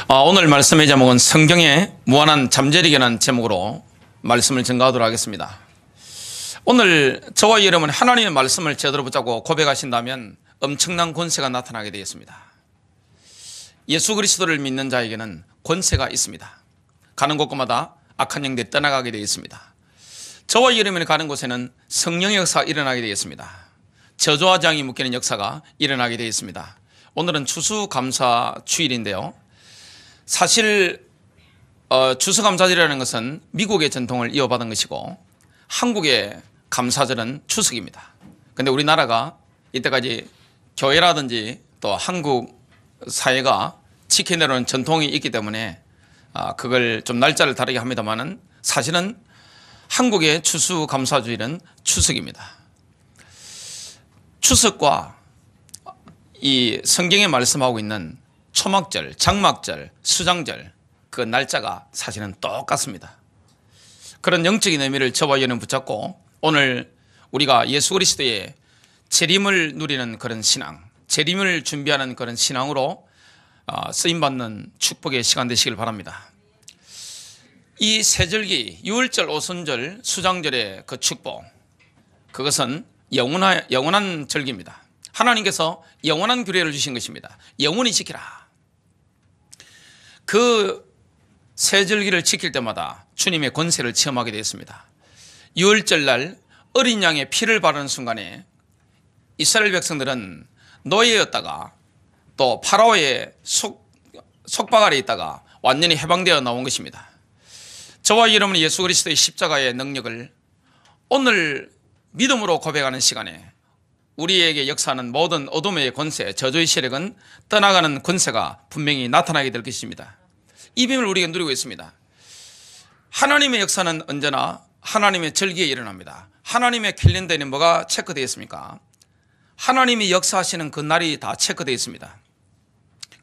오늘 말씀의 제목은 성경의 무한한 잠재력이라는 제목으로 말씀을 전가하도록 하겠습니다. 오늘 저와 여러분 하나님의 말씀을 제대로 붙잡고 고백하신다면 엄청난 권세가 나타나게 되겠습니다. 예수 그리스도를 믿는 자에게는 권세가 있습니다. 가는 곳마다 악한 영들이 떠나가게 되어 있습니다. 저와 여러분이 가는 곳에는 성령의 역사가 일어나게 되겠습니다. 저주와 재앙이 묶이는 역사가 일어나게 되어 있습니다. 오늘은 추수감사 주일인데요. 사실 추수감사절이라는 것은 미국의 전통을 이어받은 것이고 한국의 감사절은 추석입니다. 그런데 우리나라가 이때까지 교회라든지 또 한국 사회가 지켜내려는 전통이 있기 때문에 그걸 좀 날짜를 다르게 합니다만은 사실은 한국의 추수감사주일은 추석입니다. 추석과 이 성경에 말씀하고 있는 초막절, 장막절, 수장절 그 날짜가 사실은 똑같습니다. 그런 영적인 의미를 저와 여러분 붙잡고 오늘 우리가 예수 그리스도의 재림을 누리는 그런 신앙, 재림을 준비하는 그런 신앙으로 쓰임받는 축복의 시간 되시길 바랍니다. 이 세절기, 유월절, 오순절, 수장절의 그 축복, 그것은 영원한 절기입니다. 하나님께서 영원한 규례를 주신 것입니다. 영원히 지키라. 그 세절기를 지킬 때마다 주님의 권세를 체험하게 되었습니다. 유월절날 어린 양의 피를 바르는 순간에 이스라엘 백성들은 노예였다가 또 파라오의 속박 아래 있다가 완전히 해방되어 나온 것입니다. 저와 여러분이 예수 그리스도의 십자가의 능력을 오늘 믿음으로 고백하는 시간에 우리에게 역사하는 모든 어둠의 권세, 저주의 세력은 떠나가는 권세가 분명히 나타나게 될 것입니다. 이 빔을 우리가 누리고 있습니다. 하나님의 역사는 언제나 하나님의 절기에 일어납니다. 하나님의 캘린더에는 뭐가 체크되어 있습니까? 하나님이 역사하시는 그 날이 다 체크되어 있습니다.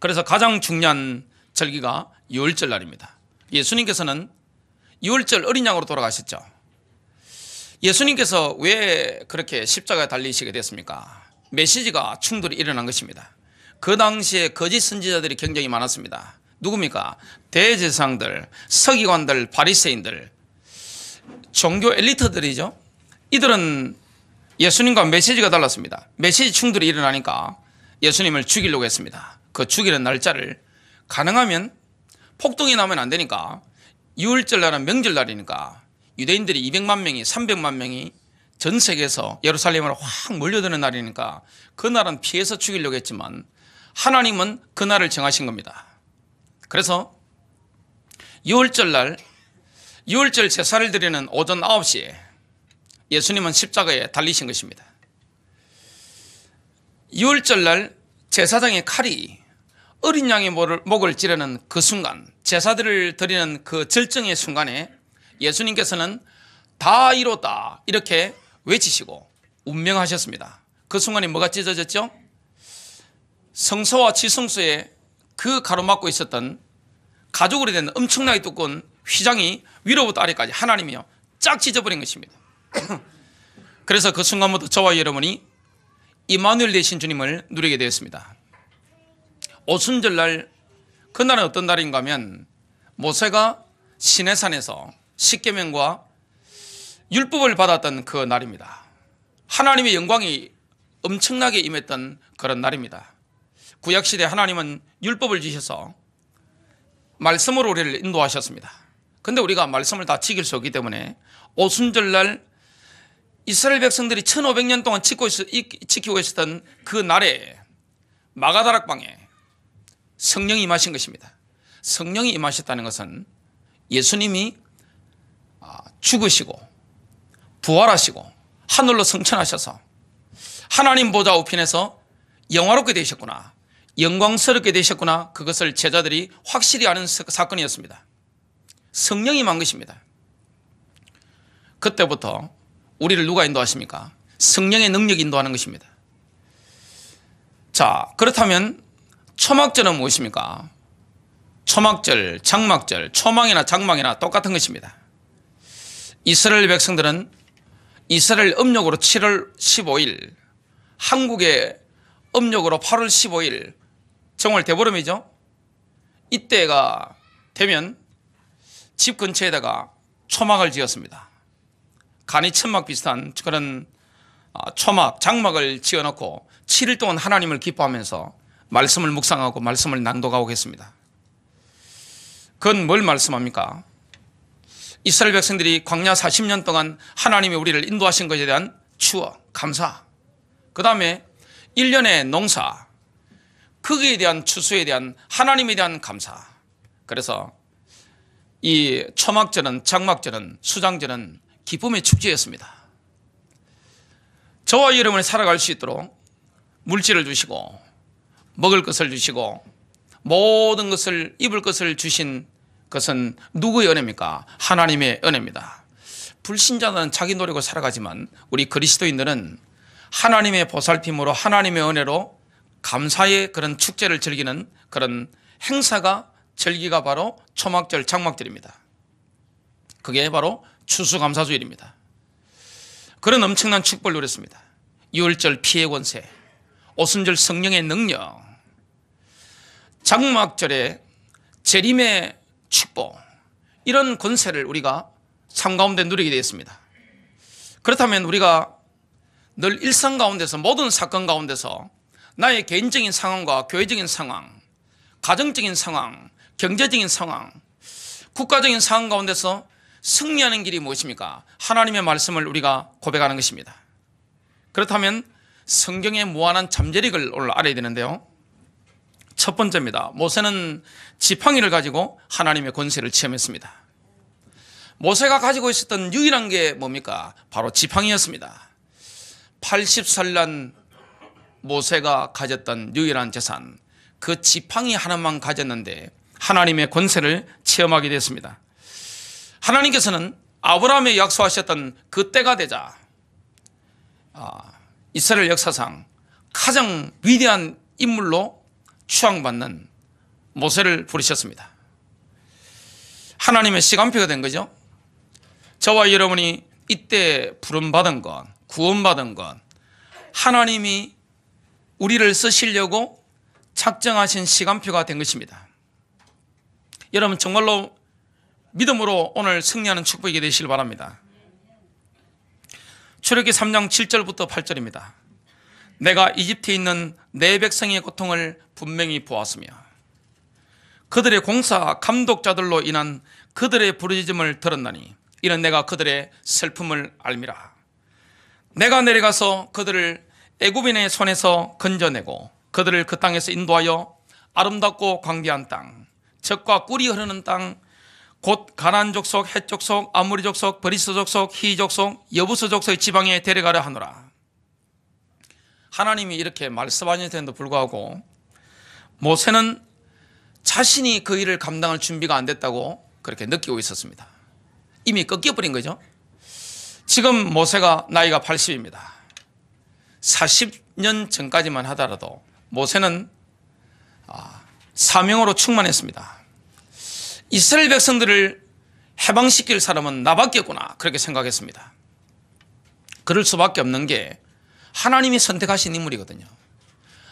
그래서 가장 중요한 절기가 유월절 날입니다. 예수님께서는 유월절 어린 양으로 돌아가셨죠. 예수님께서 왜 그렇게 십자가에 달리시게 됐습니까? 메시지가 충돌이 일어난 것입니다. 그 당시에 거짓 선지자들이 굉장히 많았습니다. 누굽니까? 대제사장들, 서기관들, 바리새인들, 종교 엘리트들이죠. 이들은 예수님과 메시지가 달랐습니다. 메시지 충돌이 일어나니까 예수님을 죽이려고 했습니다. 그 죽이는 날짜를 가능하면 폭동이 나면 안 되니까 유월절 날은 명절날이니까 유대인들이 200만 명이 300만 명이 전 세계에서 예루살렘으로 확 몰려드는 날이니까 그 날은 피해서 죽이려고 했지만 하나님은 그 날을 정하신 겁니다. 그래서 유월절 날 유월절 제사를 드리는 오전 9시에 예수님은 십자가에 달리신 것입니다. 유월절 날 제사장의 칼이 어린 양의 목을 찌르는 그 순간, 제사들을 드리는 그 절정의 순간에 예수님께서는 다 이뤘다 이렇게 외치시고 운명하셨습니다. 그 순간에 뭐가 찢어졌죠? 성소와 지성소에 그 가로막고 있었던 가죽으로 된 엄청나게 두꺼운 휘장이 위로부터 아래까지 하나님이요 쫙 찢어버린 것입니다. 그래서 그 순간부터 저와 여러분이 임마누엘 되신 주님을 누리게 되었습니다. 오순절날 그날은 어떤 날인가 하면 모세가 시내산에서 십계명과 율법을 받았던 그 날입니다. 하나님의 영광이 엄청나게 임했던 그런 날입니다. 구약시대 하나님은 율법을 주셔서 말씀으로 우리를 인도하셨습니다. 그런데 우리가 말씀을 다 지킬 수 없기 때문에 오순절날 이스라엘 백성들이 1500년 동안 지키고 있었던 그 날에 마가다락방에 성령이 임하신 것입니다. 성령이 임하셨다는 것은 예수님이 죽으시고 부활하시고 하늘로 승천하셔서 하나님 보좌 우편에서 영화롭게 되셨구나, 영광스럽게 되셨구나, 그것을 제자들이 확실히 아는 사건이었습니다. 성령이 임한 것입니다. 그때부터 우리를 누가 인도하십니까? 성령의 능력이 인도하는 것입니다. 자, 그렇다면 초막절은 무엇입니까? 초막절, 장막절, 초막이나 장막이나 똑같은 것입니다. 이스라엘 백성들은 이스라엘 음력으로 7월 15일, 한국의 음력으로 8월 15일, 정월 대보름이죠. 이때가 되면 집 근처에다가 초막을 지었습니다. 간이천막 비슷한 그런 초막, 장막을 지어놓고 7일 동안 하나님을 기뻐하면서 말씀을 묵상하고 말씀을 낭독하고 했습니다. 그건 뭘 말씀합니까? 이스라엘 백성들이 광야 40년 동안 하나님이 우리를 인도하신 것에 대한 추억, 감사, 그 다음에 1년의 농사, 거기에 대한 추수에 대한 하나님에 대한 감사. 그래서 이 초막절은, 장막절은, 수장절은 기쁨의 축제였습니다. 저와 여러분이 살아갈 수 있도록 물질을 주시고 먹을 것을 주시고 모든 것을 입을 것을 주신 것은 누구의 은혜입니까? 하나님의 은혜입니다. 불신자는 자기 노력을 살아가지만 우리 그리스도인들은 하나님의 보살핌으로 하나님의 은혜로 감사의 그런 축제를 즐기는 그런 행사가 절기가 바로 초막절, 장막절입니다. 그게 바로 추수감사주일입니다. 그런 엄청난 축복을 누렸습니다. 유월절 피해 권세, 오순절 성령의 능력, 장막절에 재림의 축복, 이런 권세를 우리가 삶 가운데 누리게 되었습니다. 그렇다면 우리가 늘 일상 가운데서 모든 사건 가운데서 나의 개인적인 상황과 교회적인 상황, 가정적인 상황, 경제적인 상황, 국가적인 상황 가운데서 승리하는 길이 무엇입니까? 하나님의 말씀을 우리가 고백하는 것입니다. 그렇다면 성경의 무한한 잠재력을 오늘 알아야 되는데요. 첫 번째입니다. 모세는 지팡이를 가지고 하나님의 권세를 체험했습니다. 모세가 가지고 있었던 유일한 게 뭡니까? 바로 지팡이였습니다. 80살 난 모세가 가졌던 유일한 재산, 그 지팡이 하나만 가졌는데 하나님의 권세를 체험하게 됐습니다. 하나님께서는 아브라함에 약속하셨던 그 때가 되자 이스라엘 역사상 가장 위대한 인물로 추앙받는 모세를 부르셨습니다. 하나님의 시간표가 된 거죠. 저와 여러분이 이때 부름받은 것, 구원받은 것, 하나님이 우리를 쓰시려고 작정하신 시간표가 된 것입니다. 여러분 정말로 믿음으로 오늘 승리하는 축복이 되시길 바랍니다. 출애굽기 3장 7절부터 8절입니다. 내가 이집트에 있는 내 백성의 고통을 분명히 보았으며 그들의 공사 감독자들로 인한 그들의 부르짖음을 들었나니 이는 내가 그들의 슬픔을 알미라. 내가 내려가서 그들을 애굽인의 손에서 건져내고 그들을 그 땅에서 인도하여 아름답고 광대한 땅, 젖과 꿀이 흐르는 땅, 곧 가나안 족속, 헷 족속, 아모리 족속, 브리스 족속, 히 족속, 여부스 족속의 지방에 데려가려 하노라. 하나님이 이렇게 말씀하셨는데도 불구하고 모세는 자신이 그 일을 감당할 준비가 안 됐다고 그렇게 느끼고 있었습니다. 이미 꺾여버린 거죠. 지금 모세가 나이가 80입니다. 40년 전까지만 하더라도 모세는 사명으로 충만했습니다. 이스라엘 백성들을 해방시킬 사람은 나밖에 없구나 그렇게 생각했습니다. 그럴 수밖에 없는 게 하나님이 선택하신 인물이거든요.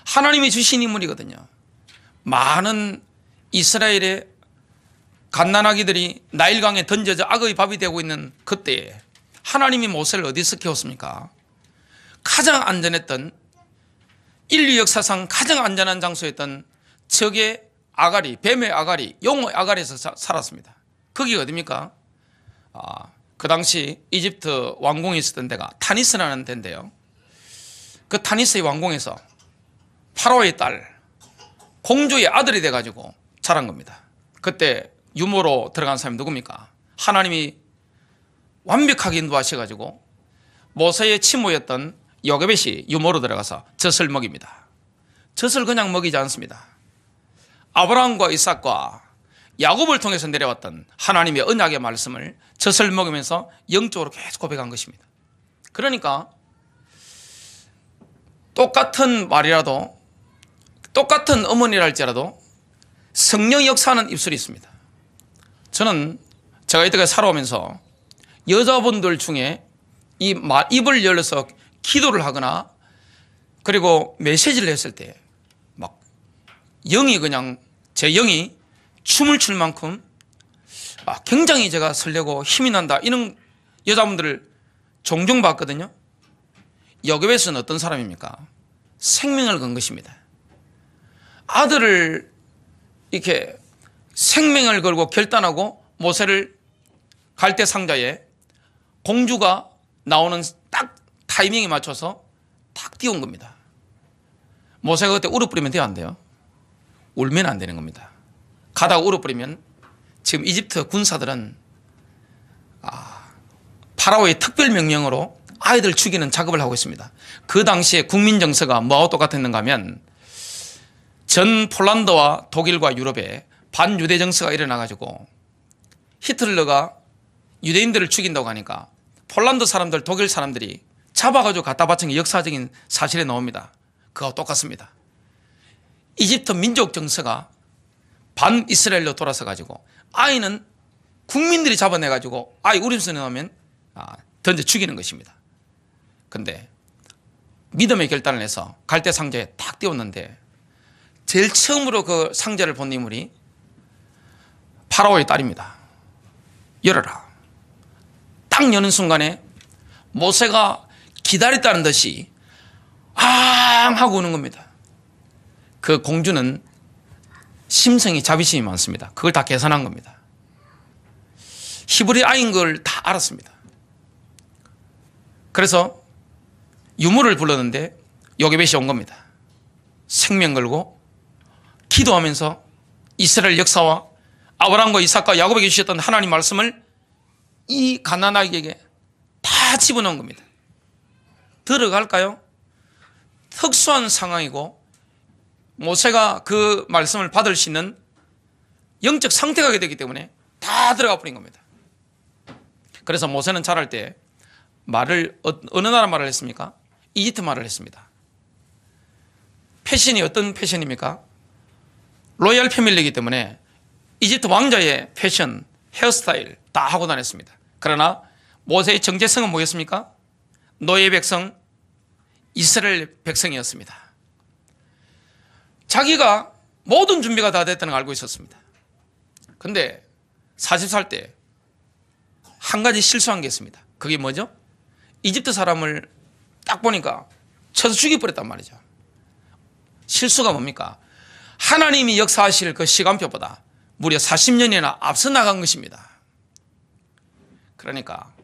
하나님이 주신 인물이거든요. 많은 이스라엘의 갓난아기들이 나일강에 던져져 악의 밥이 되고 있는 그때에 하나님이 모세를 어디서 키웠습니까? 가장 안전했던, 인류 역사상 가장 안전한 장소였던 적의 아가리, 뱀의 아가리, 용의 아가리에서 살았습니다. 거기가 어디입니까? 그 당시 이집트 왕궁이 있었던 데가 타니스라는 데인데요. 그 타니스의 왕궁에서 파라오의 딸, 공주의 아들이 돼가지고 자란 겁니다. 그때 유모로 들어간 사람이 누굽니까? 하나님이 완벽하게 인도하셔가지고 모세의 친모였던 요게벳이 유모로 들어가서 젖을 먹입니다. 젖을 그냥 먹이지 않습니다. 아브라함과 이삭과 야곱을 통해서 내려왔던 하나님의 언약의 말씀을 젖을 먹으면서 영적으로 계속 고백한 것입니다. 그러니까 똑같은 말이라도, 똑같은 어머니랄지라도 성령 역사하는 입술이 있습니다. 저는 제가 이때까지 살아오면서 여자분들 중에 입을 열어서 기도를 하거나 그리고 메시지를 했을 때 막 영이 그냥 제 영이 춤을 출 만큼 굉장히 제가 설레고 힘이 난다, 이런 여자분들을 종종 봤거든요. 여꺑에서는 어떤 사람입니까? 생명을 건 것입니다. 아들을 이렇게 생명을 걸고 결단하고 모세를 갈대 상자에 공주가 나오는 딱 타이밍에 맞춰서 딱 띄운 겁니다. 모세가 그때 울어버리면 돼요, 안 돼요? 울면 안 되는 겁니다. 가다가 울어버리면 지금 이집트 군사들은 파라오의 특별 명령으로 아이들 죽이는 작업을 하고 있습니다. 그 당시에 국민 정서가 뭐하고 똑같았는가 하면 전 폴란드와 독일과 유럽에 반유대 정서가 일어나가지고 히틀러가 유대인들을 죽인다고 하니까 폴란드 사람들, 독일 사람들이 잡아가지고 갖다 바친 게 역사적인 사실에 나옵니다. 그거와 똑같습니다. 이집트 민족 정서가 반 이스라엘로 돌아서 가지고 아이는 국민들이 잡아내 가지고 아이 우림선에 넣으면 던져 죽이는 것입니다. 근데 믿음의 결단을 해서 갈대 상자에 탁 띄웠는데 제일 처음으로 그 상자를 본 인물이 파라오의 딸입니다. 열어라. 딱 여는 순간에 모세가 기다렸다는 듯이 앙 하고 우는 겁니다. 그 공주는 심성이 자비심이 많습니다. 그걸 다 계산한 겁니다. 히브리 아이인 걸 다 알았습니다. 그래서 유물을 불렀는데 요게벳이 온 겁니다. 생명 걸고 기도하면서 이스라엘 역사와 아브라함과 이삭과 야곱에게 주셨던 하나님 말씀을 이 갓난아기에게 다 집어넣은 겁니다. 들어갈까요? 특수한 상황이고 모세가 그 말씀을 받을 수 있는 영적 상태가 되기 때문에 다 들어가 버린 겁니다. 그래서 모세는 자랄 때 말을 어느 나라 말을 했습니까? 이집트 말을 했습니다. 패션이 어떤 패션입니까? 로얄 패밀리이기 때문에 이집트 왕자의 패션, 헤어스타일 다 하고 다녔습니다. 그러나 모세의 정체성은 뭐였습니까? 노예 백성, 이스라엘 백성이었습니다. 자기가 모든 준비가 다 됐다는 걸 알고 있었습니다. 그런데 40살 때 한 가지 실수한 게 있습니다. 그게 뭐죠? 이집트 사람을 딱 보니까 쳐서 죽여버렸단 말이죠. 실수가 뭡니까? 하나님이 역사하실 그 시간표보다 무려 40년이나 앞서 나간 것입니다. 그러니까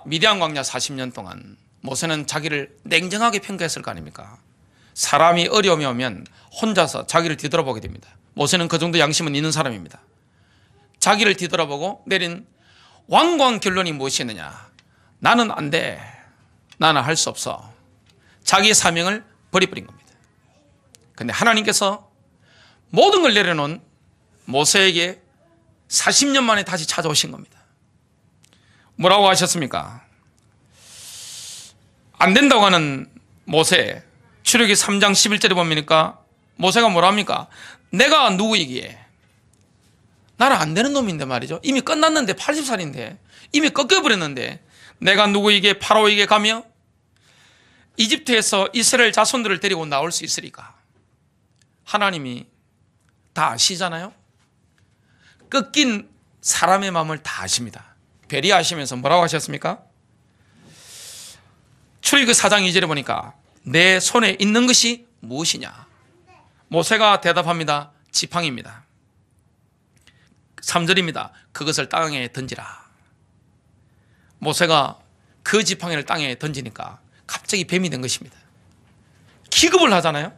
미디안 광야 40년 동안 모세는 자기를 냉정하게 평가했을 거 아닙니까? 사람이 어려움이 오면 혼자서 자기를 뒤돌아보게 됩니다. 모세는 그 정도 양심은 있는 사람입니다. 자기를 뒤돌아보고 내린 완고한 결론이 무엇이었느냐? 나는 안 돼. 나는 할 수 없어. 자기의 사명을 버려버린 겁니다. 그런데 하나님께서 모든 걸 내려놓은 모세에게 40년 만에 다시 찾아오신 겁니다. 뭐라고 하셨습니까? 안 된다고 하는 모세, 출애굽기 3장 11절에 보니까 모세가 뭐라 합니까? 내가 누구이기에? 나는 안 되는 놈인데 말이죠. 이미 끝났는데 80살인데 이미 꺾여버렸는데 내가 누구에게 파라오에게 가며 이집트에서 이스라엘 자손들을 데리고 나올 수 있으리까? 하나님이 다 아시잖아요. 꺾인 사람의 마음을 다 아십니다. 배려하시면서 뭐라고 하셨습니까? 출애굽기 4장 2절에 보니까 내 손에 있는 것이 무엇이냐? 모세가 대답합니다. 지팡이입니다. 3절입니다. 그것을 땅에 던지라. 모세가 그 지팡이를 땅에 던지니까 갑자기 뱀이 된 것입니다. 기겁을 하잖아요.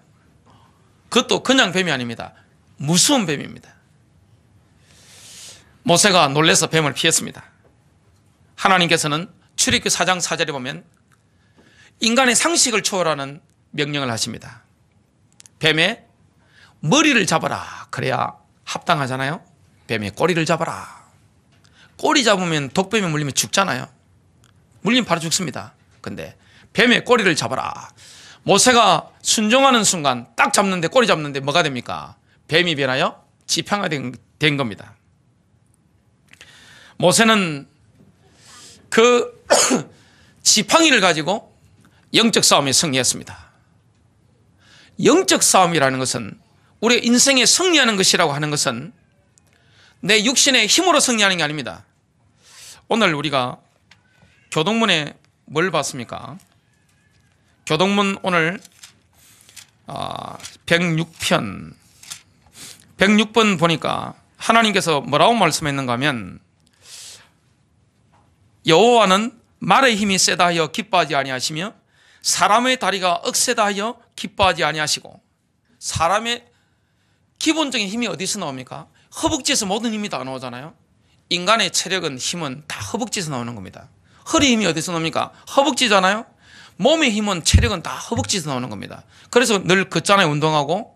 그것도 그냥 뱀이 아닙니다. 무서운 뱀입니다. 모세가 놀라서 뱀을 피했습니다. 하나님께서는 출애굽기 4장 4절에 보면 인간의 상식을 초월하는 명령을 하십니다. 뱀의 머리를 잡아라. 그래야 합당하잖아요. 뱀의 꼬리를 잡아라. 꼬리 잡으면 독뱀에 물리면 죽잖아요. 물리면 바로 죽습니다. 근데 뱀의 꼬리를 잡아라. 모세가 순종하는 순간 딱 잡는데, 꼬리 잡는데 뭐가 됩니까? 뱀이 변하여 지팡이가 된 겁니다. 모세는 그 지팡이를 가지고 영적 싸움에 승리했습니다. 영적 싸움이라는 것은 우리가 인생에 승리하는 것이라고 하는 것은 내 육신의 힘으로 승리하는 게 아닙니다. 오늘 우리가 교동문에 뭘 봤습니까? 교동문 오늘 106편 106번 보니까 하나님께서 뭐라고 말씀했는가 하면 여호와는 말의 힘이 세다 하여 기뻐하지 아니하시며 사람의 다리가 억세다 하여 기뻐하지 아니하시고. 사람의 기본적인 힘이 어디서 나옵니까? 허벅지에서 모든 힘이 다 나오잖아요. 인간의 체력은 힘은 다 허벅지에서 나오는 겁니다. 허리 힘이 어디서 나옵니까? 허벅지잖아요. 몸의 힘은 체력은 다 허벅지에서 나오는 겁니다. 그래서 늘 걷잖아요. 운동하고.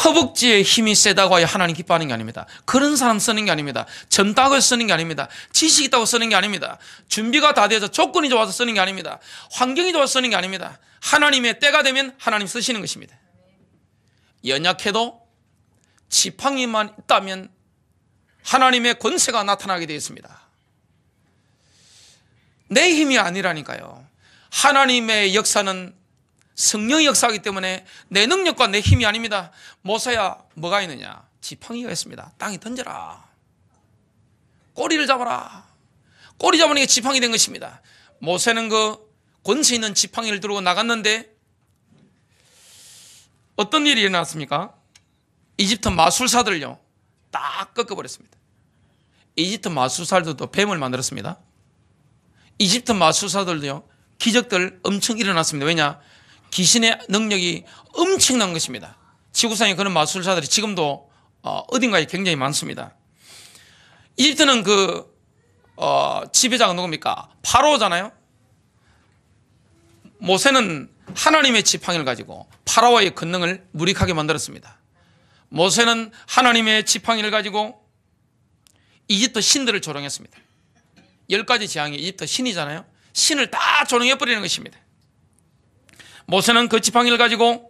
허벅지의 힘이 세다고 하여 하나님 기뻐하는 게 아닙니다. 그런 사람 쓰는 게 아닙니다. 전딱을 쓰는 게 아닙니다. 지식이 있다고 쓰는 게 아닙니다. 준비가 다 돼서 조건이 좋아서 쓰는 게 아닙니다. 환경이 좋아서 쓰는 게 아닙니다. 하나님의 때가 되면 하나님 쓰시는 것입니다. 연약해도 지팡이만 있다면 하나님의 권세가 나타나게 되어 있습니다. 내 힘이 아니라니까요. 하나님의 역사는 성령의 역사이기 때문에 내 능력과 내 힘이 아닙니다. 모세야 뭐가 있느냐? 지팡이가 있습니다. 땅에 던져라. 꼬리를 잡아라. 꼬리 잡으는 게 지팡이 된 것입니다. 모세는 그 권세 있는 지팡이를 들고 나갔는데 어떤 일이 일어났습니까? 이집트 마술사들요 딱 꺾어버렸습니다. 이집트 마술사들도 뱀을 만들었습니다. 이집트 마술사들도요 기적들 엄청 일어났습니다. 왜냐? 귀신의 능력이 엄청난 것입니다. 지구상에 그런 마술사들이 지금도 어딘가에 굉장히 많습니다. 이집트는 지배자가 누굽니까? 파라오잖아요. 모세는 하나님의 지팡이를 가지고 파라오의 권능을 무력하게 만들었습니다. 모세는 하나님의 지팡이를 가지고 이집트 신들을 조롱했습니다. 10가지 재앙이 이집트 신이잖아요. 신을 다 조롱해버리는 것입니다. 모세는 그 지팡이를 가지고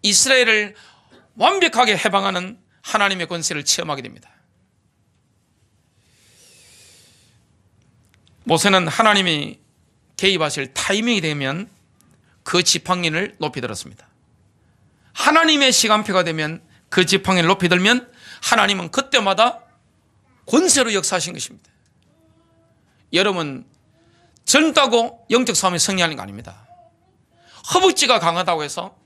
이스라엘을 완벽하게 해방하는 하나님의 권세를 체험하게 됩니다. 모세는 하나님이 개입하실 타이밍이 되면 그 지팡이를 높이 들었습니다. 하나님의 시간표가 되면 그 지팡이를 높이 들면 하나님은 그때마다 권세로 역사하신 것입니다. 여러분 젊다고 영적 싸움에 승리하는 거 아닙니다. 허벅지가 강하다고 해서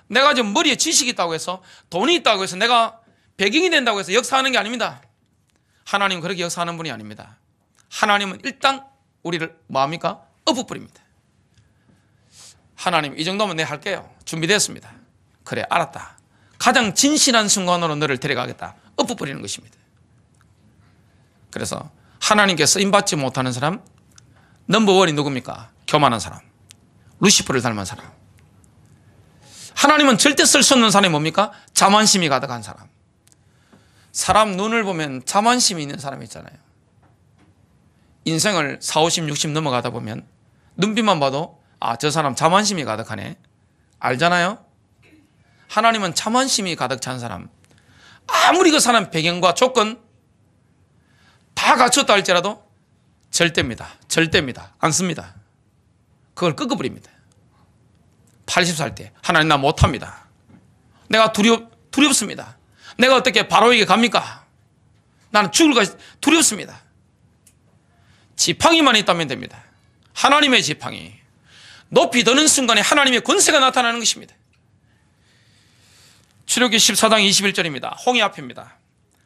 내가 지금 머리에 지식이 있다고 해서 돈이 있다고 해서 내가 배경이 된다고 해서 역사하는 게 아닙니다. 하나님은 그렇게 역사하는 분이 아닙니다. 하나님은 일단 우리를 뭐합니까? 엎어버립니다. 하나님 이 정도면 내가 할게요. 준비됐습니다. 그래 알았다. 가장 진실한 순간으로 너를 데려가겠다. 엎어버리는 것입니다. 그래서 하나님께 쓰임받지 못하는 사람 넘버원이 누굽니까? 교만한 사람, 루시퍼를 닮은 사람. 하나님은 절대 쓸 수 없는 사람이 뭡니까? 자만심이 가득한 사람. 사람 눈을 보면 자만심이 있는 사람이 있잖아요. 인생을 40, 50, 60 넘어가다 보면 눈빛만 봐도 저 사람 자만심이 가득하네 알잖아요. 하나님은 자만심이 가득 찬 사람, 아무리 그 사람 배경과 조건 다 갖췄다 할지라도 절대입니다. 안 씁니다. 그걸 꺾어버립니다. 80살 때 하나님 나 못합니다. 내가 두렵습니다. 내가 어떻게 바로에게 갑니까? 나는 죽을까 두렵습니다. 지팡이만 있다면 됩니다. 하나님의 지팡이. 높이 드는 순간에 하나님의 권세가 나타나는 것입니다. 출애굽기 14장 21절입니다. 홍해 앞입니다.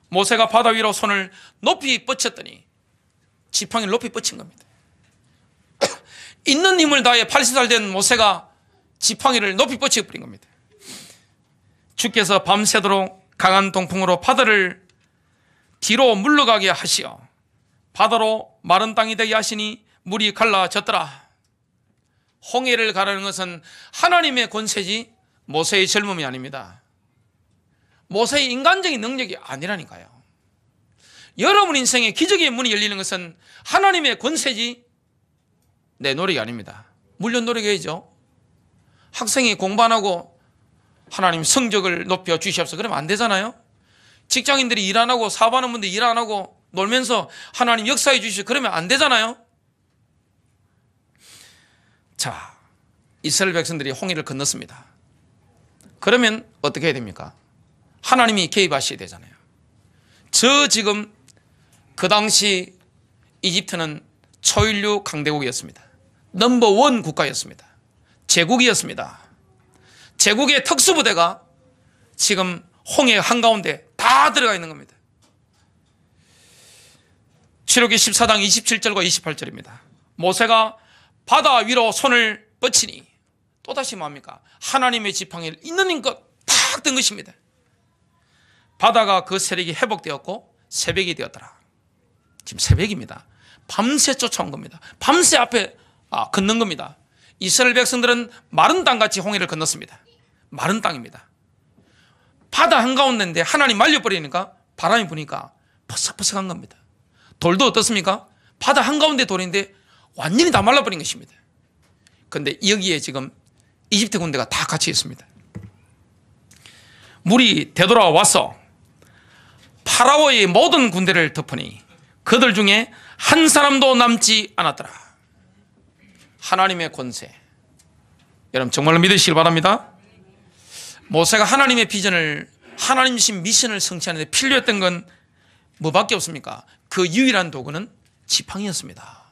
모세가 바다 위로 손을 높이 뻗쳤더니 지팡이를 높이 뻗친 겁니다. 있는 힘을 다해 80살 된 모세가 지팡이를 높이 뻗쳐버린 겁니다. 주께서 밤새도록 강한 동풍으로 바다를 뒤로 물러가게 하시어 바다로 마른 땅이 되게 하시니 물이 갈라졌더라. 홍해를 가르는 것은 하나님의 권세지 모세의 젊음이 아닙니다. 모세의 인간적인 능력이 아니라니까요. 여러분 인생에 기적의 문이 열리는 것은 하나님의 권세지 내 노력이 아닙니다. 물론 노력해야죠. 학생이 공부 안 하고 하나님 성적을 높여 주시옵소서 그러면 안 되잖아요. 직장인들이 일 안 하고 사업하는 분들이 일 안 하고 놀면서 하나님 역사해 주시옵소서 그러면 안 되잖아요. 자, 이스라엘 백성들이 홍해를 건넜습니다. 그러면 어떻게 해야 됩니까? 하나님이 개입하셔야 되잖아요. 저 지금 그 당시 이집트는 초인류 강대국이었습니다. 넘버원 국가였습니다. 제국이었습니다. 제국의 특수부대가 지금 홍해 한가운데 다 들어가 있는 겁니다. 출애굽기 14장 27절과 28절입니다. 모세가 바다 위로 손을 뻗치니 또다시 뭡니까? 하나님의 지팡이를 있는 힘껏 탁 든 것입니다. 바다가 그 세력이 회복되었고 새벽이 되었더라. 지금 새벽입니다. 밤새 쫓아온 겁니다. 밤새 앞에 걷는 겁니다. 이스라엘 백성들은 마른 땅같이 홍해를 건넜습니다. 마른 땅입니다. 바다 한가운데인데 하나님 말려버리니까 바람이 부니까 퍼석퍼석한 겁니다. 돌도 어떻습니까? 바다 한가운데 돌인데 완전히 다 말라버린 것입니다. 그런데 여기에 지금 이집트 군대가 다 갇혀 있습니다. 물이 되돌아와서 파라오의 모든 군대를 덮으니 그들 중에 한 사람도 남지 않았더라. 하나님의 권세, 여러분 정말로 믿으시길 바랍니다. 모세가 하나님의 비전을, 하나님 주신 미션을 성취하는 데 필요했던 건 뭐밖에 없습니까? 그 유일한 도구는 지팡이였습니다.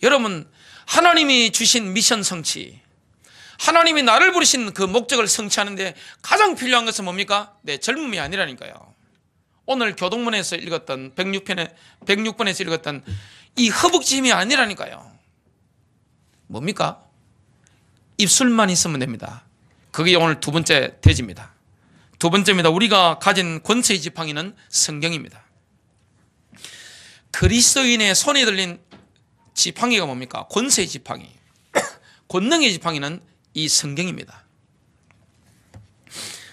여러분, 하나님이 주신 미션 성취, 하나님이 나를 부르신 그 목적을 성취하는데 가장 필요한 것은 뭡니까? 내 젊음이 아니라니까요. 오늘 교동문에서 읽었던 106번에서 읽었던 이 허벅지힘이 아니라니까요. 뭡니까? 입술만 있으면 됩니다. 그게 오늘 두 번째 대지입니다. 두 번째입니다. 우리가 가진 권세의 지팡이는 성경입니다. 그리스도인의 손에 들린 지팡이가 뭡니까? 권세의 지팡이, 권능의 지팡이는 이 성경입니다.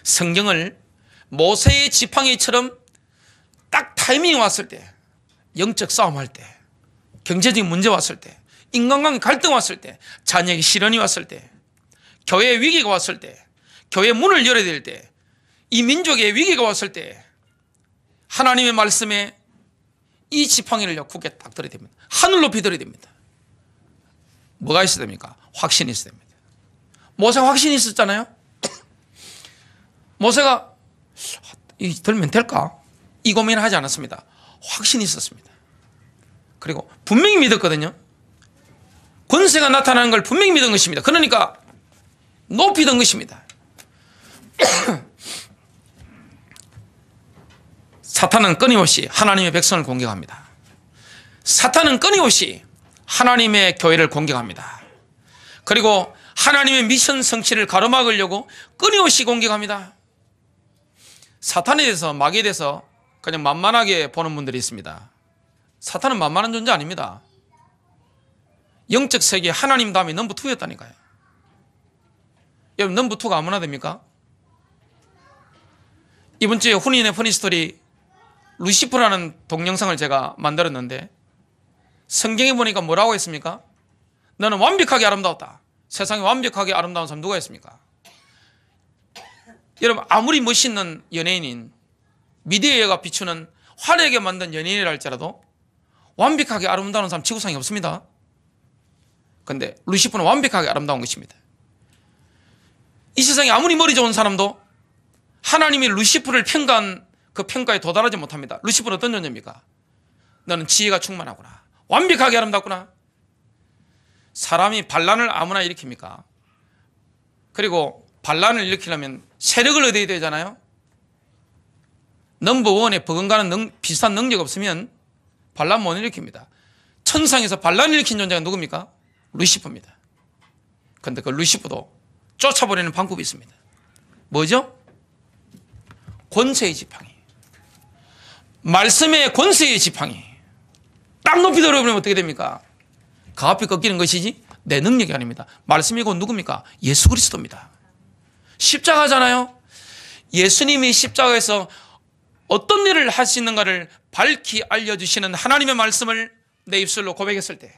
성경을 모세의 지팡이처럼 딱 타이밍이 왔을 때, 영적 싸움할 때, 경제적인 문제 왔을 때, 인간관계 갈등 왔을 때, 자녀에게 시련이 왔을 때, 교회에 위기가 왔을 때, 교회 문을 열어야 될 때, 이 민족의 위기가 왔을 때 하나님의 말씀에 이 지팡이를 굳게 딱 들어야 됩니다. 하늘 높이 들어야 됩니다. 뭐가 있어야 됩니까? 확신이 있어야 됩니다. 모세가 확신이 있었잖아요. 모세가 들면 될까? 이 고민을 하지 않았습니다. 확신이 있었습니다. 그리고 분명히 믿었거든요. 권세가 나타나는 걸 분명히 믿은 것입니다. 그러니까 높이 든 것입니다. 사탄은 끊임없이 하나님의 백성을 공격합니다. 사탄은 끊임없이 하나님의 교회를 공격합니다. 그리고 하나님의 미션 성취를 가로막으려고 끊임없이 공격합니다. 사탄에 대해서, 마귀에 대해서 그냥 만만하게 보는 분들이 있습니다. 사탄은 만만한 존재 아닙니다. 영적 세계에 하나님 다음에 넘버 2였다니까요. 여러분, 넘버 2가 아무나 됩니까? 이번 주에 훈인의 퍼니스토리 루시퍼라는 동영상을 제가 만들었는데 성경에 보니까 뭐라고 했습니까? 너는 완벽하게 아름다웠다. 세상에 완벽하게 아름다운 사람 누가 있습니까? 여러분, 아무리 멋있는 연예인인, 미디어가 비추는 화려하게 만든 연예인이라 할지라도 완벽하게 아름다운 사람 지구상에 없습니다. 그런데 루시퍼는 완벽하게 아름다운 것입니다. 이 세상에 아무리 머리 좋은 사람도 하나님이 루시퍼를 평가한 그 평가에 도달하지 못합니다. 루시퍼는 어떤 존재입니까? 너는 지혜가 충만하구나, 완벽하게 아름답구나. 사람이 반란을 아무나 일으킵니까? 그리고 반란을 일으키려면 세력을 얻어야 되잖아요. 넘버원에 버금가는 비슷한 능력 없으면 반란 못 일으킵니다. 천상에서 반란을 일으킨 존재가 누굽니까? 루시퍼입니다. 그런데 그 루시퍼도 쫓아버리는 방법이 있습니다. 뭐죠? 권세의 지팡이, 말씀의 권세의 지팡이 딱 높이 들어버리면 어떻게 됩니까? 그 앞이 꺾이는 것이지 내 능력이 아닙니다. 말씀이 곧 누굽니까? 예수 그리스도입니다. 십자가잖아요. 예수님이 십자가에서 어떤 일을 하시는가를 밝히 알려주시는 하나님의 말씀을 내 입술로 고백했을 때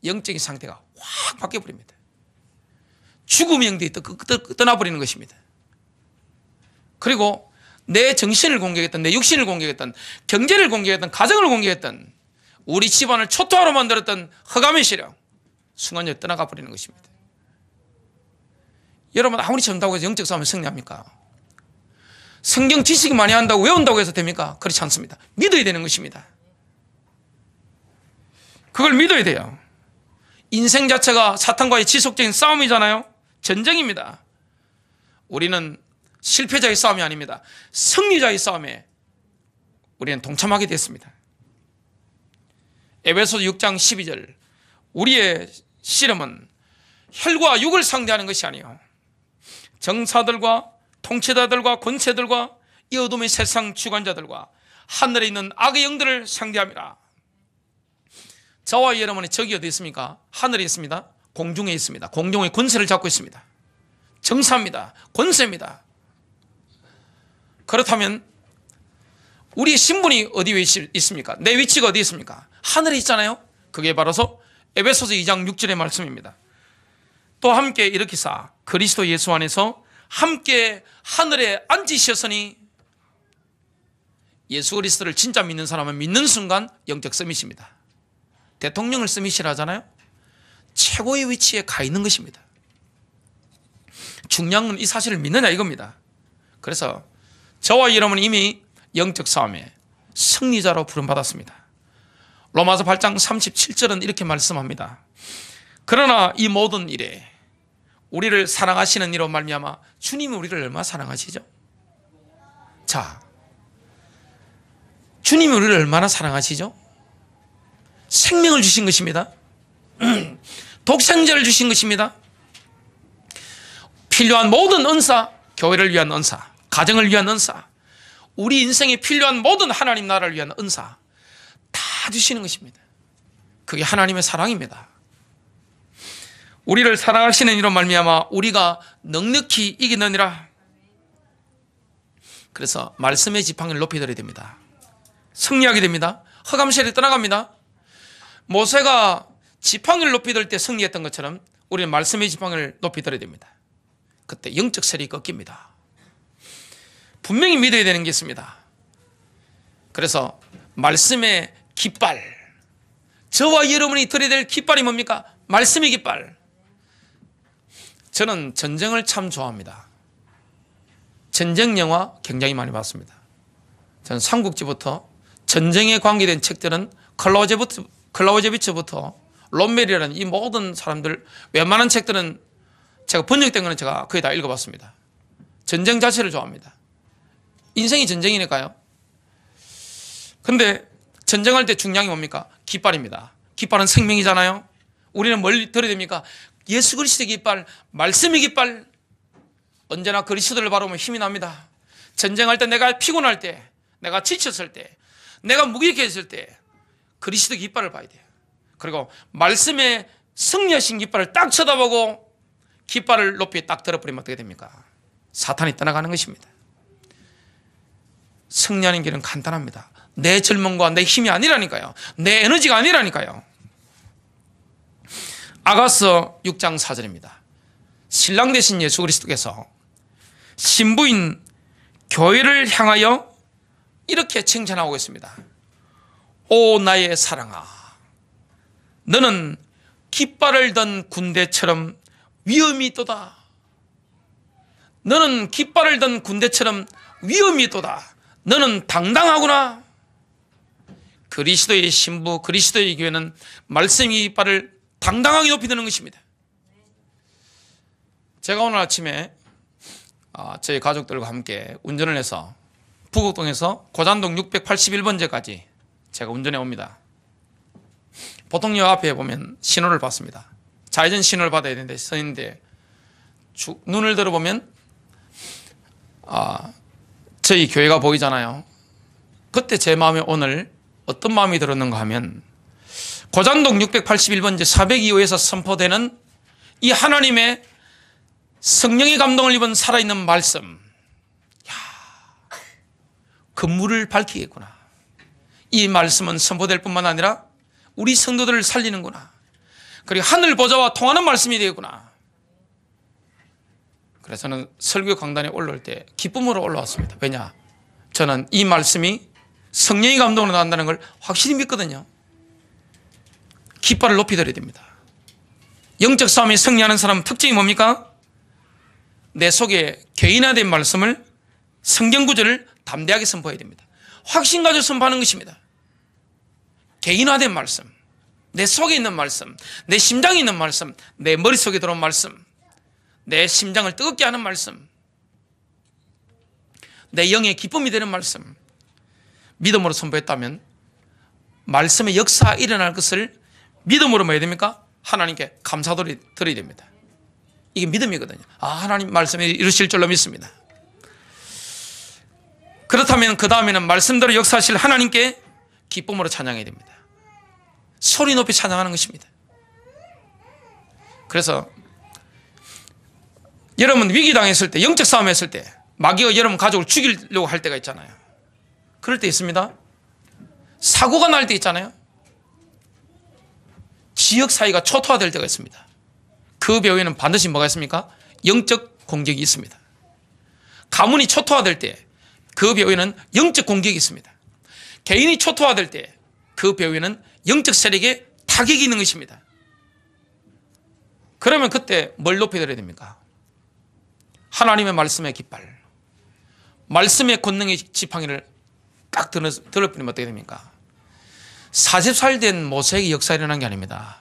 영적인 상태가 확 바뀌어버립니다. 죽음의 영들이 떠나버리는 것입니다. 그리고 내 정신을 공격했던, 내 육신을 공격했던, 경제를 공격했던, 가정을 공격했던, 우리 집안을 초토화로 만들었던 흑암의 세력 순간적으로 떠나가 버리는 것입니다. 여러분 아무리 전다고 해서 영적 싸움에 승리합니까? 성경 지식이 많이 한다고 외운다고 해서 됩니까? 그렇지 않습니다. 믿어야 되는 것입니다. 그걸 믿어야 돼요. 인생 자체가 사탄과의 지속적인 싸움이잖아요. 전쟁입니다. 우리는 실패자의 싸움이 아닙니다. 승리자의 싸움에 우리는 동참하게 됐습니다. 에베소서 6장 12절 우리의 씨름은 혈과 육을 상대하는 것이 아니요 정사들과 통치자들과 권세들과 이 어둠의 세상 주관자들과 하늘에 있는 악의 영들을 상대함이라. 저와 여러분의 적이 어디 있습니까? 하늘에 있습니다. 공중에 있습니다. 공중의 권세를 잡고 있습니다. 정사입니다. 권세입니다. 그렇다면 우리의 신분이 어디에 있습니까? 내 위치가 어디 있습니까? 하늘에 있잖아요. 그게 바로서 에베소서 2장 6절의 말씀입니다. 또 함께 일으키사 그리스도 예수 안에서 함께 하늘에 앉으셨으니, 예수 그리스도를 진짜 믿는 사람은 믿는 순간 영적 서밋입니다. 대통령을 서밋이라 하잖아요. 최고의 위치에 가 있는 것입니다. 중요한 건 이 사실을 믿느냐 이겁니다. 그래서 저와 여러분은 이미 영적 싸움에 승리자로 부름받았습니다. 로마서 8장 37절은 이렇게 말씀합니다. 그러나 이 모든 일에 우리를 사랑하시는 이로 말미암아, 주님이 우리를 얼마나 사랑하시죠? 자, 주님이 우리를 얼마나 사랑하시죠? 생명을 주신 것입니다. 독생자를 주신 것입니다. 필요한 모든 은사, 교회를 위한 은사, 가정을 위한 은사, 우리 인생에 필요한 모든 하나님 나라를 위한 은사 다 주시는 것입니다. 그게 하나님의 사랑입니다. 우리를 사랑하시는 이로 말미암아 우리가 넉넉히 이기느니라. 그래서 말씀의 지팡이를 높이더야 됩니다. 승리하게 됩니다. 흑암세력이 떠나갑니다. 모세가 지팡이를 높이들 때 승리했던 것처럼 우리는 말씀의 지팡이를 높이더야 됩니다. 그때 영적 세력이 꺾입니다. 분명히 믿어야 되는 게 있습니다. 그래서 말씀의 깃발, 저와 여러분이 들어야 될 깃발이 뭡니까? 말씀의 깃발. 저는 전쟁을 참 좋아합니다. 전쟁 영화 굉장히 많이 봤습니다. 저는 삼국지부터 전쟁에 관계된 책들은 클라우제비츠부터 롬멜이라는 이 모든 사람들 웬만한 책들은 제가 번역된 거는 제가 거의 다 읽어봤습니다. 전쟁 자체를 좋아합니다. 인생이 전쟁이니까요. 근데 전쟁할 때 중요한 게 뭡니까? 깃발입니다. 깃발은 생명이잖아요. 우리는 뭘 들어야 됩니까? 예수 그리스도의 깃발, 말씀의 깃발. 언제나 그리스도를 바라보면 힘이 납니다. 전쟁할 때, 내가 피곤할 때, 내가 지쳤을 때, 내가 무기력해졌을 때 그리스도의 깃발을 봐야 돼요. 그리고 말씀의 승리하신 깃발을 딱 쳐다보고 깃발을 높이 딱 들어버리면 어떻게 됩니까? 사탄이 떠나가는 것입니다. 승리하는 길은 간단합니다. 내 젊음과 내 힘이 아니라니까요. 내 에너지가 아니라니까요. 아가서 6장 4절입니다. 신랑 되신 예수 그리스도께서 신부인 교회를 향하여 이렇게 칭찬하고 있습니다. 오 나의 사랑아, 너는 깃발을 든 군대처럼 위엄이 있도다. 너는 깃발을 든 군대처럼 위엄이 있도다. 너는 당당하구나. 그리스도의 신부, 그리스도의 교회는 말씀의 깃발을 당당하게 높이 드는 것입니다. 제가 오늘 아침에 저희 가족들과 함께 운전을 해서 부곡동에서 고잔동 681번째까지 제가 운전해 옵니다. 보통 요 앞에 보면 신호를 받습니다. 좌회전 신호를 받아야 되는데 서 있는데 눈을 들어보면 저희 교회가 보이잖아요. 그때 제 마음에 오늘 어떤 마음이 들었는가 하면, 고잔동 681번째 402호에서 선포되는 이 하나님의 성령의 감동을 입은 살아있는 말씀, 건물을 밝히겠구나. 이 말씀은 선포될 뿐만 아니라 우리 성도들을 살리는구나. 그리고 하늘 보좌와 통하는 말씀이 되겠구나. 그래서 저는 설교 강단에 올라올 때 기쁨으로 올라왔습니다. 왜냐? 저는 이 말씀이 성령의 감동으로 나온다는 걸 확실히 믿거든요. 깃발을 높이 들어야 됩니다. 영적 싸움에 승리하는 사람 특징이 뭡니까? 내 속에 개인화된 말씀을, 성경 구절을 담대하게 선포해야 됩니다. 확신 가지고 선포하는 것입니다. 개인화된 말씀, 내 속에 있는 말씀, 내 심장에 있는 말씀, 내 머릿속에 들어온 말씀, 내 심장을 뜨겁게 하는 말씀, 내 영의 기쁨이 되는 말씀, 믿음으로 선포했다면 말씀의 역사가 일어날 것을 믿음으로 뭐 해야 됩니까? 하나님께 감사드려야 됩니다. 이게 믿음이거든요. 하나님 말씀이 이루실 줄로 믿습니다. 그렇다면 그 다음에는 말씀대로 역사하실 하나님께 기쁨으로 찬양해야 됩니다. 소리 높이 찬양하는 것입니다. 그래서 여러분 위기 당했을 때, 영적 싸움 했을 때 마귀가 여러분 가족을 죽이려고 할 때가 있잖아요. 그럴 때 있습니다. 사고가 날 때 있잖아요. 지역 사회가 초토화될 때가 있습니다. 그 배후에는 반드시 뭐가 있습니까? 영적 공격이 있습니다. 가문이 초토화될 때 그 배후에는 영적 공격이 있습니다. 개인이 초토화될 때 그 배후에는 영적 세력의 타격이 있는 것입니다. 그러면 그때 뭘 높여드려야 됩니까? 하나님의 말씀의 깃발, 말씀의 권능의 지팡이를 딱 들어버리면 어떻게 됩니까? 40살 된 모세에게 역사가 일어난 게 아닙니다.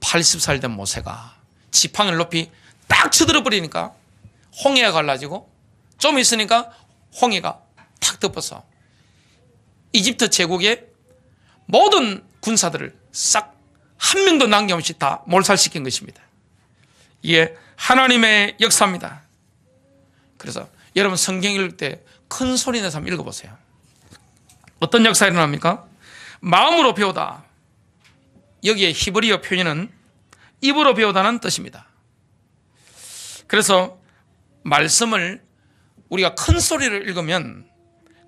80살 된 모세가 지팡이를 높이 딱 쳐들어 버리니까 홍해가 갈라지고 좀 있으니까 홍해가 탁 덮어서 이집트 제국의 모든 군사들을 싹 한 명도 남김없이 다 몰살시킨 것입니다. 이게 하나님의 역사입니다. 그래서 여러분 성경 읽을 때 큰 소리 내서 한번 읽어보세요. 어떤 역사가 일어납니까? 마음으로 배우다. 여기에 히브리어 표현은 입으로 배우다는 뜻입니다. 그래서 말씀을 우리가 큰 소리를 읽으면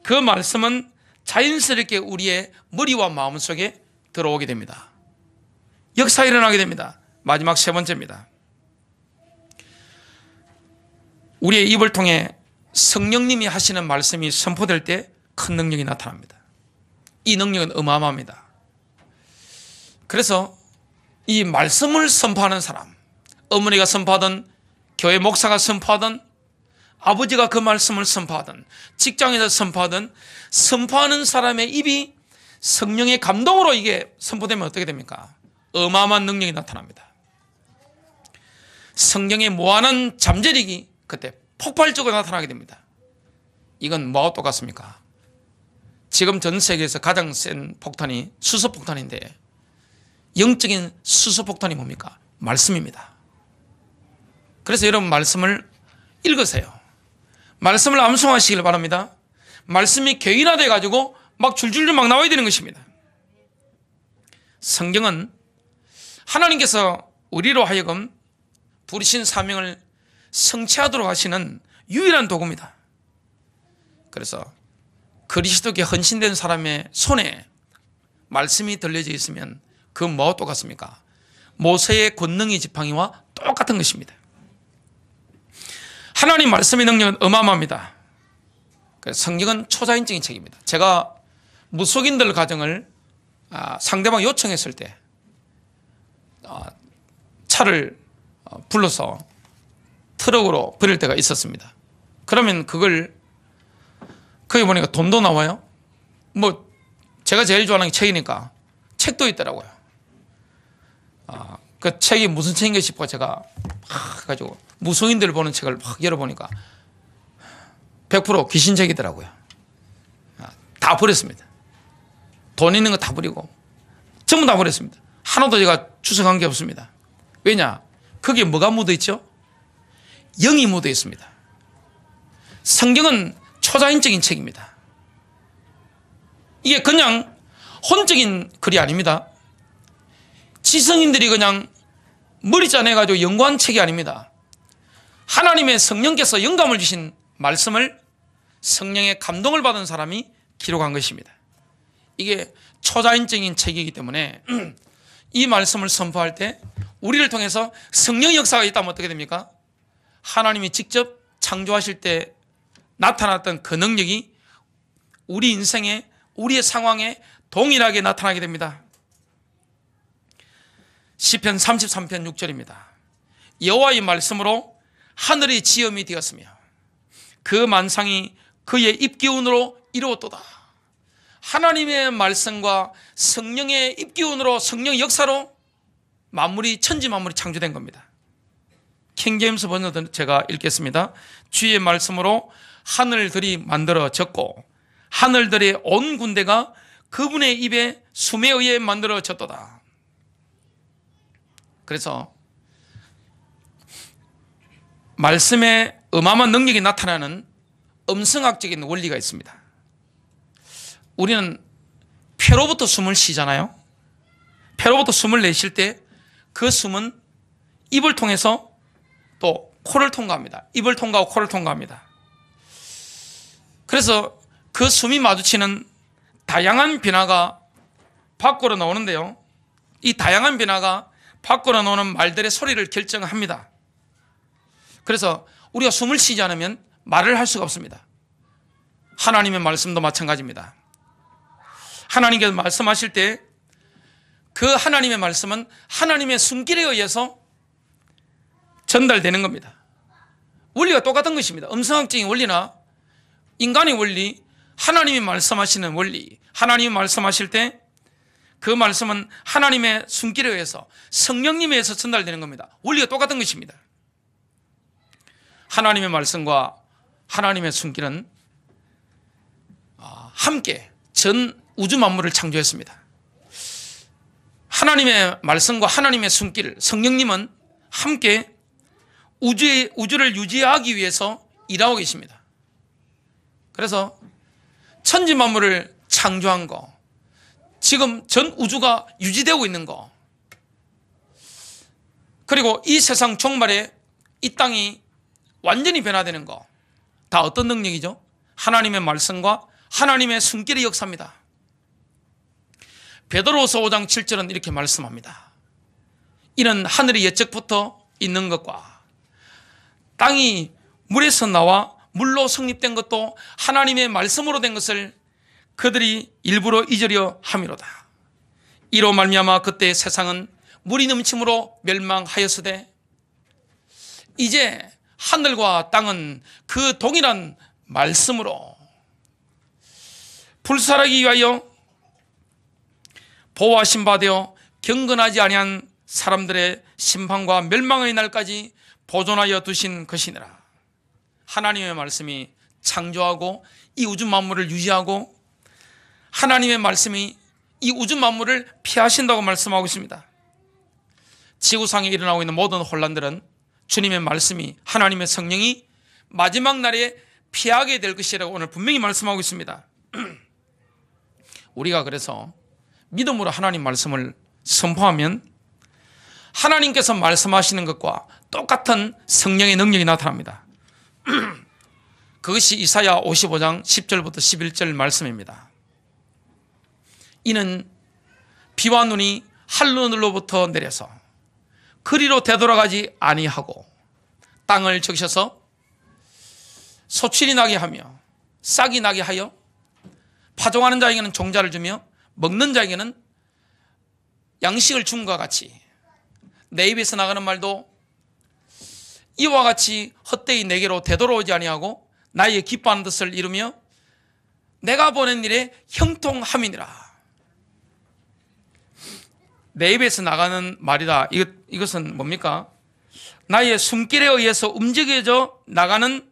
그 말씀은 자연스럽게 우리의 머리와 마음 속에 들어오게 됩니다. 역사가 일어나게 됩니다. 마지막 세 번째입니다. 우리의 입을 통해 성령님이 하시는 말씀이 선포될 때 큰 능력이 나타납니다. 이 능력은 어마어마합니다. 그래서 이 말씀을 선포하는 사람, 어머니가 선포하든 교회 목사가 선포하든 아버지가 그 말씀을 선포하든 직장에서 선포하든 선포하는 사람의 입이 성령의 감동으로 이게 선포되면 어떻게 됩니까? 어마어마한 능력이 나타납니다. 성경의 무한한 잠재력이 그때 폭발적으로 나타나게 됩니다. 이건 뭐하고 똑같습니까? 지금 전 세계에서 가장 센 폭탄이 수소폭탄인데 영적인 수소폭탄이 뭡니까? 말씀입니다. 그래서 여러분 말씀을 읽으세요. 말씀을 암송하시길 바랍니다. 말씀이 개인화돼 가지고 막 줄줄줄 막 나와야 되는 것입니다. 성경은 하나님께서 우리로 하여금 부르신 사명을 성취하도록 하시는 유일한 도구입니다. 그래서 그리스도께 헌신된 사람의 손에 말씀이 들려져 있으면 그 뭐와 똑같습니까? 모세의 권능의 지팡이와 똑같은 것입니다. 하나님 말씀의 능력은 어마어마합니다. 성경은 초자연적인 책입니다. 제가 무속인들 가정을 상대방 요청했을 때 차를 불러서 트럭으로 버릴 때가 있었습니다. 그러면 그걸 거기 보니까 돈도 나와요. 뭐 제가 제일 좋아하는 게 책이니까 책도 있더라고요. 그 책이 무슨 책인가 싶어 제가 가지고 무속인들 보는 책을 막 열어보니까 100% 귀신책이더라고요. 다 버렸습니다. 돈 있는 거 다 버리고 전부 다 버렸습니다. 하나도 제가 추석한 게 없습니다. 왜냐? 거기에 뭐가 묻어 있죠? 영이 묻어 있습니다. 성경은 초자연적인 책입니다. 이게 그냥 혼적인 글이 아닙니다. 지성인들이 그냥 머리 짜내가지고 연구한 책이 아닙니다. 하나님의 성령께서 영감을 주신 말씀을 성령의 감동을 받은 사람이 기록한 것입니다. 이게 초자연적인 책이기 때문에 이 말씀을 선포할 때 우리를 통해서 성령의 역사가 있다면 어떻게 됩니까? 하나님이 직접 창조하실 때 나타났던 그 능력이 우리 인생에, 우리의 상황에 동일하게 나타나게 됩니다. 시편 33편 6절입니다. 여호와의 말씀으로 하늘의 지엄이 되었으며 그 만상이 그의 입기운으로 이루었도다. 하나님의 말씀과 성령의 입기운으로, 성령의 역사로 만물이, 천지 만물이 창조된 겁니다. 킹제임스 번역은 제가 읽겠습니다. 주의 말씀으로 하늘들이 만들어졌고 하늘들의 온 군대가 그분의 입에 숨에 의해 만들어졌도다. 그래서 말씀에 어마어마한 능력이 나타나는 음성학적인 원리가 있습니다. 우리는 폐로부터 숨을 쉬잖아요. 폐로부터 숨을 내쉴 때 그 숨은 입을 통해서 또 코를 통과합니다. 입을 통과하고 코를 통과합니다. 그래서 그 숨이 마주치는 다양한 변화가 밖으로 나오는데요. 이 다양한 변화가 밖으로 나오는 말들의 소리를 결정합니다. 그래서 우리가 숨을 쉬지 않으면 말을 할 수가 없습니다. 하나님의 말씀도 마찬가지입니다. 하나님께서 말씀하실 때 그 하나님의 말씀은 하나님의 숨길에 의해서 전달되는 겁니다. 원리가 똑같은 것입니다. 음성학적인 원리나 인간의 원리, 하나님이 말씀하시는 원리, 하나님이 말씀하실 때 그 말씀은 하나님의 숨길에 의해서, 성령님에 의해서 전달되는 겁니다. 원리가 똑같은 것입니다. 하나님의 말씀과 하나님의 숨길은 함께 전 우주 만물을 창조했습니다. 하나님의 말씀과 하나님의 숨길, 성령님은 함께 우주를 유지하기 위해서 일하고 계십니다. 그래서 천지 만물을 창조한 거, 지금 전 우주가 유지되고 있는 거, 그리고 이 세상 종말에 이 땅이 완전히 변화되는 거, 다 어떤 능력이죠? 하나님의 말씀과 하나님의 숨길의 역사입니다. 베드로후서 5장 7절은 이렇게 말씀합니다. 이는 하늘의 예적부터 있는 것과 땅이 물에서 나와 물로 성립된 것도 하나님의 말씀으로 된 것을 그들이 일부러 잊으려 함이로다. 이로 말미암아 그때 세상은 물이 넘침으로 멸망하였으되 이제 하늘과 땅은 그 동일한 말씀으로 불살하기 위하여 보호하신 바 되어 경건하지 아니한 사람들의 심판과 멸망의 날까지 보존하여 두신 것이니라. 하나님의 말씀이 창조하고 이 우주 만물을 유지하고 하나님의 말씀이 이 우주 만물을 피하신다고 말씀하고 있습니다. 지구상에 일어나고 있는 모든 혼란들은 주님의 말씀이, 하나님의 성령이 마지막 날에 피하게 될 것이라고 오늘 분명히 말씀하고 있습니다. 우리가 그래서 믿음으로 하나님 말씀을 선포하면 하나님께서 말씀하시는 것과 똑같은 성령의 능력이 나타납니다. 그것이 이사야 55장 10절부터 11절 말씀입니다. 이는 비와 눈이 하늘로부터 내려서 그리로 되돌아가지 아니하고 땅을 적셔서 소출이 나게 하며 싹이 나게 하여 파종하는 자에게는 종자를 주며 먹는 자에게는 양식을 줌과 같이 내 입에서 나가는 말도 이와 같이 헛되이 내게로 되돌아오지 아니하고 나의 기뻐하는 뜻을 이루며 내가 보낸 일에 형통함이니라. 내 입에서 나가는 말이다. 이것은 뭡니까? 나의 숨길에 의해서 움직여져서 나가는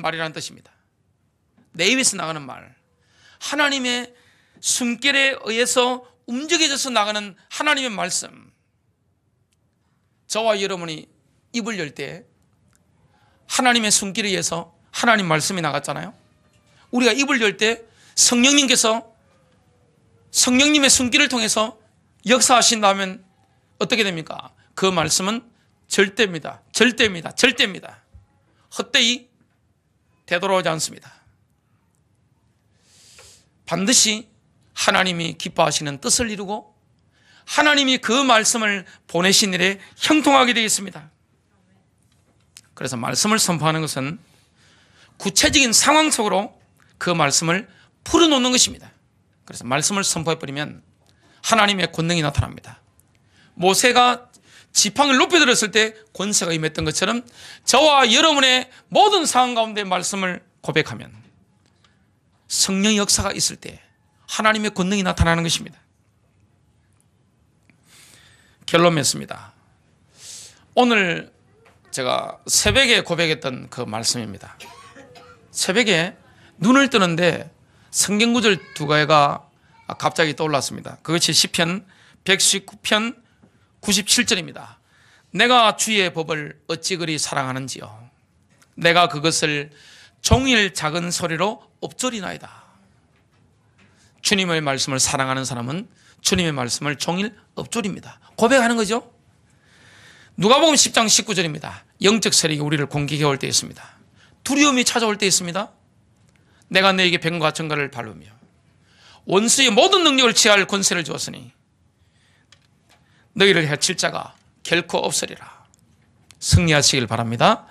말이라는 뜻입니다. 내 입에서 나가는 말, 하나님의 숨길에 의해서 움직여져서 나가는 하나님의 말씀. 저와 여러분이 입을 열 때 하나님의 숨길에 의해서 하나님 말씀이 나갔잖아요. 우리가 입을 열 때 성령님께서 성령님의 숨길을 통해서 역사하신다면 어떻게 됩니까? 그 말씀은 절대입니다. 절대입니다. 절대입니다. 헛되이 되돌아오지 않습니다. 반드시 하나님이 기뻐하시는 뜻을 이루고 하나님이 그 말씀을 보내신 일에 형통하게 되어 있습니다. 그래서 말씀을 선포하는 것은 구체적인 상황 속으로 그 말씀을 풀어놓는 것입니다. 그래서 말씀을 선포해버리면 하나님의 권능이 나타납니다. 모세가 지팡이를 높이 들었을 때 권세가 임했던 것처럼 저와 여러분의 모든 상황 가운데 말씀을 고백하면 성령의 역사가 있을 때 하나님의 권능이 나타나는 것입니다. 결론 맺습니다. 오늘 제가 새벽에 고백했던 그 말씀입니다. 새벽에 눈을 뜨는데 성경 구절 두 가지가 갑자기 떠올랐습니다. 그것이 시편 119편 97절입니다. 내가 주의 법을 어찌 그리 사랑하는지요. 내가 그것을 종일 작은 소리로 엎조리나이다. 주님의 말씀을 사랑하는 사람은 주님의 말씀을 종일 엎조립니다. 고백하는 거죠. 누가복음 10장 19절입니다. 영적 세력이 우리를 공격해 올 때 있습니다. 두려움이 찾아올 때 있습니다. 내가 너에게 뱀과 정갈을 밟으며 원수의 모든 능력을 취할 권세를 주었으니 너희를 해칠 자가 결코 없으리라. 승리하시길 바랍니다.